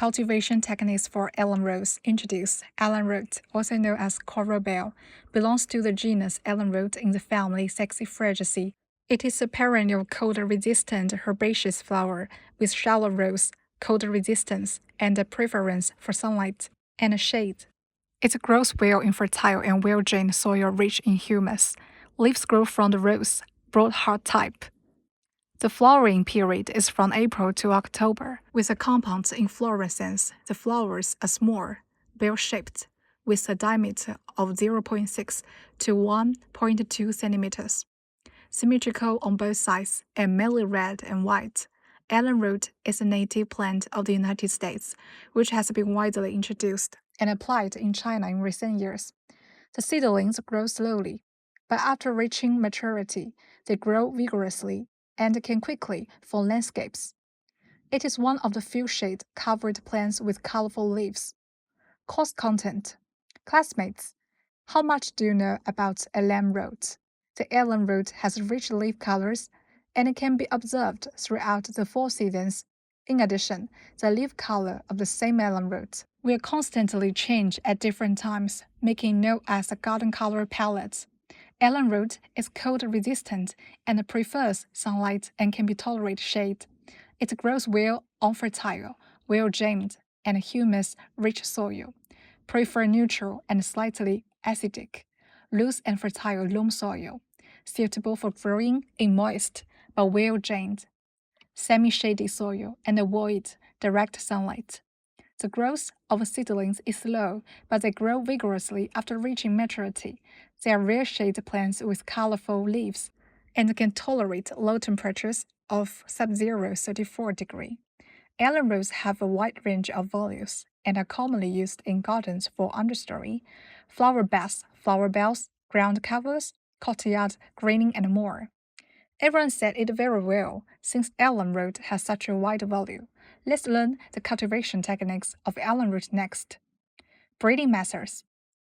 Cultivation techniques for alum rose introduced. Alum root, also known as coral bell, belongs to the genus alum root in the family Saxifragaceae. It is a perennial cold-resistant herbaceous flower with shallow roots, cold resistance, and a preference for sunlight and shade. It grows well in fertile and well-drained soil rich in humus. Leaves grow from the roots, broad-heart type. The flowering period is from April to October. With a compound inflorescence, the flowers are small, bell-shaped, with a diameter of 0.6 to 1.2 centimeters. Symmetrical on both sides and mainly red and white. Alum root is a native plant of the United States, which has been widely introduced and applied in China in recent years. The seedlings grow slowly, but after reaching maturity, they grow vigorously and can quickly form landscapes. It is one of the few shade-covered plants with colorful leaves. Course content. Classmates, how much do you know about alum root? The alum root has rich leaf colors and it can be observed throughout the 4 seasons. In addition, the leaf color of the same alum root will constantly change at different times, making known as a garden color palette. Alum root is cold resistant and prefers sunlight and can tolerate shade. It grows well on fertile, well-drained, and humus-rich soil. Prefer neutral and slightly acidic, loose and fertile loam soil, suitable for growing in moist but well-drained, semi-shady soil and avoid direct sunlight. The growth of seedlings is slow, but they grow vigorously after reaching maturity. They are rare shade plants with colorful leaves and can tolerate low temperatures of sub-zero 34 degrees. Alum roots have a wide range of values and are commonly used in gardens for understory, flower beds, flower bells, ground covers, courtyard greening, and more. Everyone said it very well, since alum root has such a wide value. Let's learn the cultivation techniques of alum root next. Breeding methods.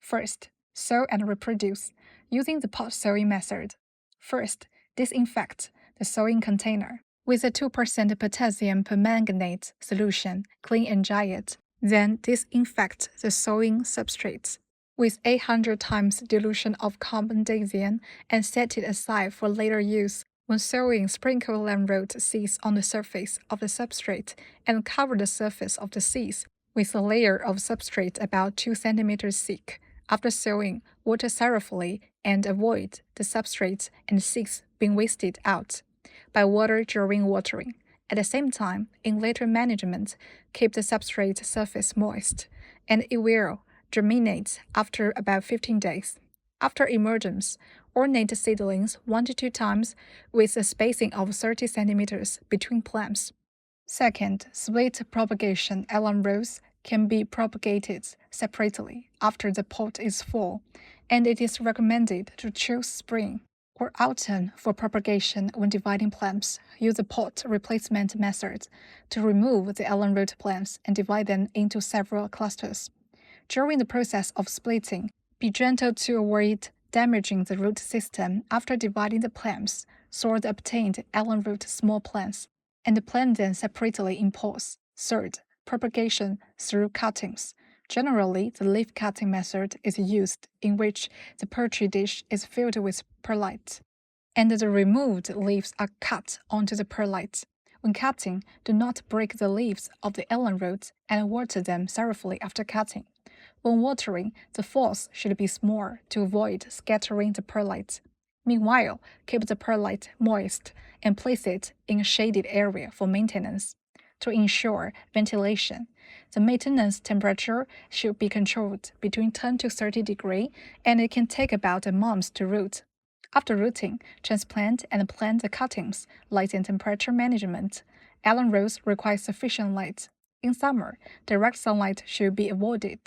First, sow and reproduce, using the pot sowing method. First, disinfect the sowing container. With a 2% potassium permanganate solution, clean and dry it. Then disinfect the sowing substrate with 800 times dilution of carbendazim and set it aside for later use. When sowing, sprinkle alum root seeds on the surface of the substrate and cover the surface of the seeds with a layer of substrate about 2 cm thick. After sowing, water thoroughly and avoid the substrate and seeds being wasted out by water during watering. At the same time, in later management, keep the substrate surface moist, and it will germinate after about 15 days. After emergence, ornate seedlings 1 to 2 times with a spacing of 30 cm between plants. Second, split propagation alum roots can be propagated separately after the pot is full, and it is recommended to choose spring or autumn for propagation when dividing plants. Use the pot replacement method to remove the alum root plants and divide them into several clusters. During the process of splitting, be gentle to avoid damaging the root system. After dividing the plants, sort the obtained alum root small plants and plant them separately in pots. Third, propagation through cuttings. Generally, the leaf cutting method is used, in which the petri dish is filled with perlite, and the removed leaves are cut onto the perlite. When cutting, do not break the leaves of the alum root and water them thoroughly after cutting. When watering, the force should be small to avoid scattering the perlite. Meanwhile, keep the perlite moist and place it in a shaded area for maintenance. To ensure ventilation, the maintenance temperature should be controlled between 10 to 30 degrees, and it can take about a month to root. After rooting, transplant and plant the cuttings. Light and temperature management. Alum roots require sufficient light. In summer, direct sunlight should be avoided.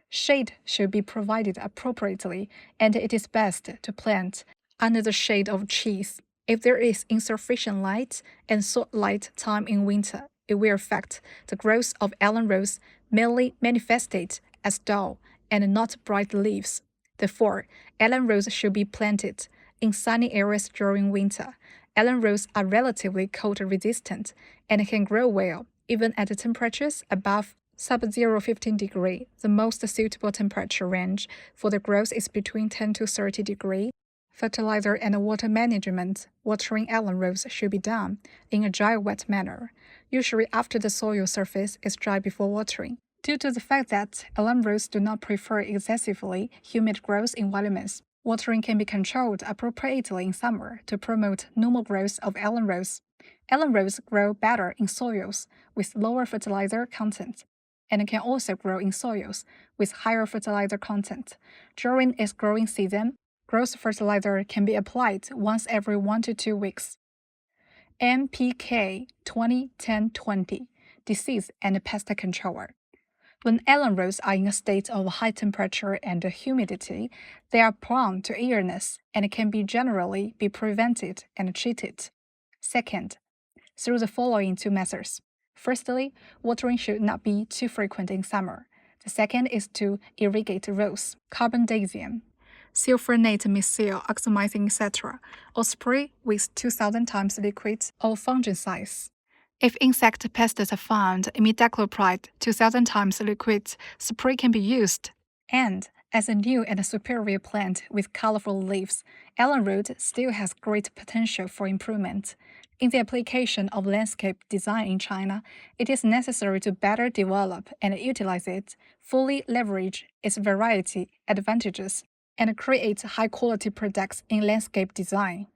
Shade should be provided appropriately, and it is best to plant under the shade of trees. If there is insufficient light and short light time in winter, it will affect the growth of alum roots, mainly manifested as dull and not bright leaves. Therefore, alum roots should be planted in sunny areas during winter. Alum roots are relatively cold resistant and can grow well even at temperatures above Sub-0 15 degree, the most suitable temperature range for the growth is between 10 to 30 degree. Fertilizer and water management. Watering alum roots should be done in a dry-wet manner, usually after the soil surface is dry before watering. Due to the fact that alum roots do not prefer excessively humid growth environments, watering can be controlled appropriately in summer to promote normal growth of alum roots. Alum roots grow better in soils with lower fertilizer content, and can also grow in soils with higher fertilizer content. During its growing season, growth fertilizer can be applied once every 1 to 2 weeks. NPK 20-10-20 Disease and Pest Controller. When alum roots are in a state of high temperature and humidity, they are prone to illness and can generally be prevented and treated. Second, through the following two methods. Firstly, watering should not be too frequent in summer. The second is to irrigate rows, carbendazim, sulfonate methyl oxamycin, etc., or spray with 2000 times liquid or fungicides. If insect pests are found, imidacloprid 2000 times liquid spray can be used. And as a new and superior plant with colorful leaves, alum root still has great potential for improvement. In the application of landscape design in China, it is necessary to better develop and utilize it, fully leverage its variety advantages, and create high-quality products in landscape design.